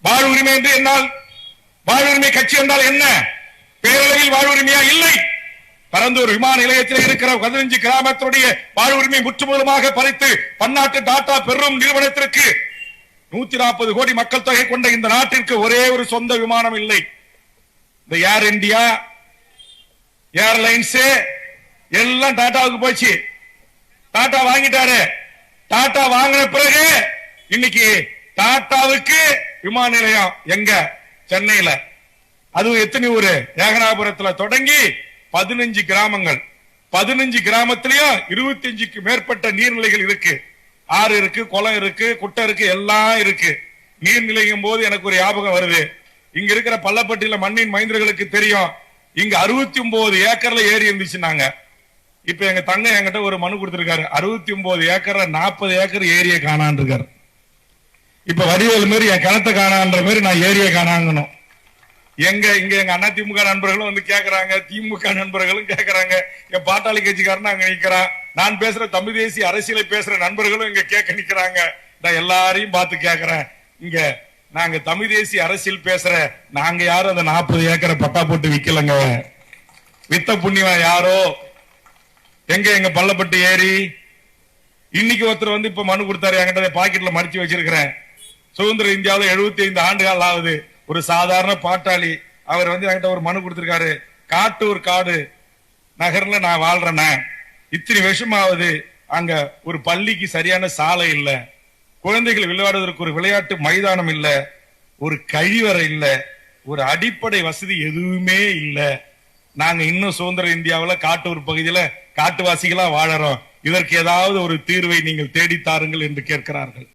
வாழ்வுரிமை என்று என்னால் வாழ்வுரிமை கட்சி என்றால் என்ன? பேரளவில் வாழ்வுரிமையா? இல்லை. பரந்தூர் விமான நிலையத்தில் இருக்கிற 15 கிராமத்தினுடைய வாழ்வுரிமை முற்றுமுழுதாக பறித்து பன்னாட்டு டாடா பெரும் நிறுவனத்திற்கு 140 கோடி மக்கள் தொகை கொண்ட இந்த நாட்டிற்கு ஒரே ஒரு சொந்த விமானம் இல்லை. இந்த ஏர் இந்தியா, ஏர்லைன்ஸ் எல்லாம் டாடாவுக்கு போச்சு. டாடா வாங்கிட்டாரு. டாடா வாங்கின பிறகு இன்னைக்கு டாடாவுக்கு விமான நிலையம் எங்க? சென்னையில. அதுவும் எத்தனை ஊரு? ஏகனாபுரத்தில் தொடங்கி 15 கிராமங்கள். 15 கிராமத்திலையும் 25க்கு மேற்பட்ட நீர்நிலைகள் இருக்கு. ஆறு இருக்கு, குளம் இருக்கு, குட்டை இருக்கு, எல்லாம் இருக்கு. நீர்நிலையும் போது எனக்கு ஒரு ஞாபகம் வருது. இங்க இருக்கிற பள்ளப்பட்டியில மண்ணின் மைந்தர்களுக்கு தெரியும். இங்க 69 ஏக்கர்ல ஏரி இருந்துச்சுன்னாங்க. இப்ப எங்க தங்க என்கிட்ட ஒரு மனு கொடுத்திருக்காரு. 69 ஏக்கர்ல 40 ஏக்கர் ஏரியை காணான் இருக்காரு. இப்ப வடிவேல் மாதிரி என் கிணத்தை காணான்ற மாதிரி நான் ஏரியை காணாங்கணும். எங்க இங்க எங்க அண்ணா திமுக நண்பர்களும் வந்து கேக்குறாங்க, திமுக நண்பர்களும் கேக்குறாங்க, என் பாட்டாளி கட்சிக்காரன் அங்க நிக்கிறான், நான் பேசுற தமிழ் தேசிய அரசியலை பேசுற நண்பர்களும் இங்க கேட்க நிக்கிறாங்க. நான் எல்லாரையும் பார்த்து கேக்குறேன், இங்க நாங்க தமிழ் தேசிய அரசியல் பேசுற நாங்க யாரும் அந்த 40 ஏக்கரை பட்டா போட்டு விக்கலங்க. வித்த புண்ணியம் யாரோ. எங்க எங்க பள்ளப்பட்டு ஏரி. இன்னைக்கு ஒருத்தர் வந்து இப்ப மனு கொடுத்தாரு, என்கிட்ட பாக்கெட்ல மடிச்சு வச்சிருக்கிறேன். சுதந்திர இந்தியாவில் 75 ஆண்டுகள் ஆகுது. ஒரு சாதாரண பாட்டாளி அவர் வந்து என்கிட்ட ஒரு மனு கொடுத்திருக்காரு. காட்டூர் காடு நகர்ல நான் வாழ்றேன், இத்தனை வருஷமாவது அங்க ஒரு பள்ளிக்கு சரியான சாலை இல்ல, குழந்தைகள் விளையாடுவதற்கு ஒரு விளையாட்டு மைதானம் இல்ல, ஒரு கழிவறை இல்ல, ஒரு அடிப்படை வசதி எதுவுமே இல்ல. நாங்க இன்னும் சுதந்திர இந்தியாவில் காட்டூர் பகுதியில காட்டுவாசிகளா வாழறோம். இதற்கு ஏதாவது ஒரு தீர்வை நீங்கள் தேடித்தாருங்கள் என்று கேட்கிறார்கள்.